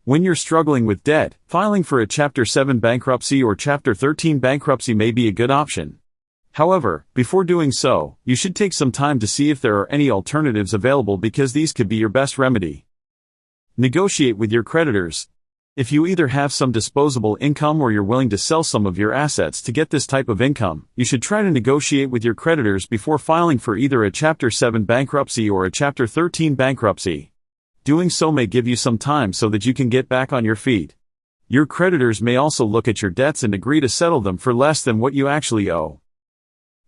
When you're struggling with debt, filing for a Chapter 7 bankruptcy or Chapter 13 bankruptcy may be a good option. However, before doing so, you should take some time to see if there are any alternatives available because these could be your best remedy. Negotiate with your creditors. If you either have some disposable income or you're willing to sell some of your assets to get this type of income, you should try to negotiate with your creditors before filing for either a Chapter 7 bankruptcy or a Chapter 13 bankruptcy. Doing so may give you some time so that you can get back on your feet. Your creditors may also look at your debts and agree to settle them for less than what you actually owe.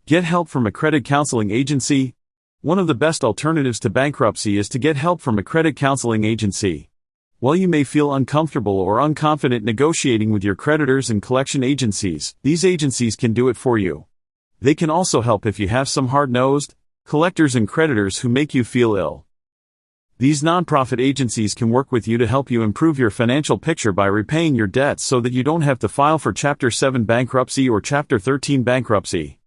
Get help from a credit counseling agency. One of the best alternatives to bankruptcy is to get help from a credit counseling agency. While you may feel uncomfortable or unconfident negotiating with your creditors and collection agencies, these agencies can do it for you. They can also help if you have some hard-nosed collectors and creditors who make you feel ill. These nonprofit agencies can work with you to help you improve your financial picture by repaying your debts so that you don't have to file for Chapter 7 bankruptcy or Chapter 13 bankruptcy.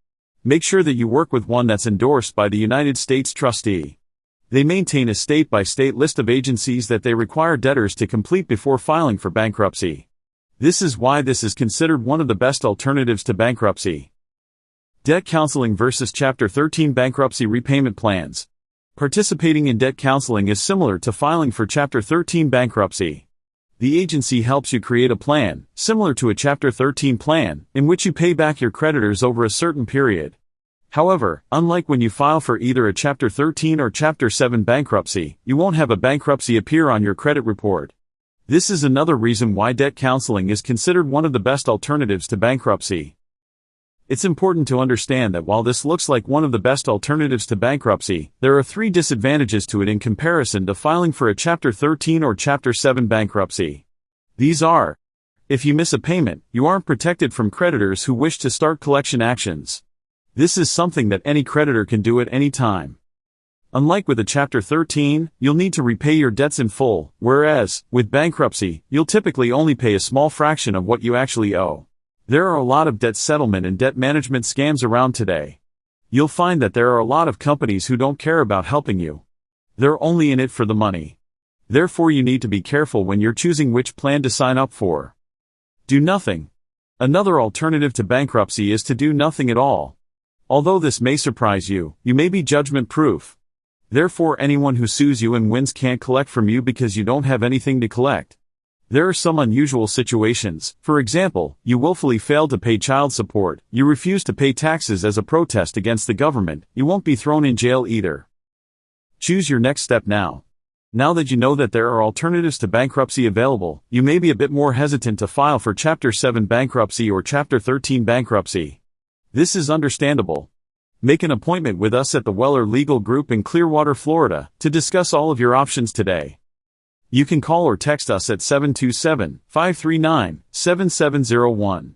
Make sure that you work with one that's endorsed by the United States Trustee. They maintain a state-by-state list of agencies that they require debtors to complete before filing for bankruptcy. This is why this is considered one of the best alternatives to bankruptcy. Debt counseling versus Chapter 13 bankruptcy repayment plans. Participating in debt counseling is similar to filing for Chapter 13 bankruptcy. The agency helps you create a plan, similar to a Chapter 13 plan, in which you pay back your creditors over a certain period. However, unlike when you file for either a Chapter 13 or Chapter 7 bankruptcy, you won't have a bankruptcy appear on your credit report. This is another reason why debt counseling is considered one of the best alternatives to bankruptcy. It's important to understand that while this looks like one of the best alternatives to bankruptcy, there are 3 disadvantages to it in comparison to filing for a Chapter 13 or Chapter 7 bankruptcy. These are: if you miss a payment, you aren't protected from creditors who wish to start collection actions. This is something that any creditor can do at any time. Unlike with a Chapter 13, you'll need to repay your debts in full, whereas, with bankruptcy, you'll typically only pay a small fraction of what you actually owe. There are a lot of debt settlement and debt management scams around today. You'll find that there are a lot of companies who don't care about helping you. They're only in it for the money. Therefore, you need to be careful when you're choosing which plan to sign up for. Do nothing. Another alternative to bankruptcy is to do nothing at all. Although this may surprise you, you may be judgment-proof. Therefore, anyone who sues you and wins can't collect from you because you don't have anything to collect. There are some unusual situations. For example, you willfully fail to pay child support, you refuse to pay taxes as a protest against the government, you won't be thrown in jail either. Choose your next step now. Now that you know that there are alternatives to bankruptcy available, you may be a bit more hesitant to file for Chapter 7 bankruptcy or Chapter 13 bankruptcy. This is understandable. Make an appointment with us at the Weller Legal Group in Clearwater, Florida, to discuss all of your options today. You can call or text us at 727-539-7701.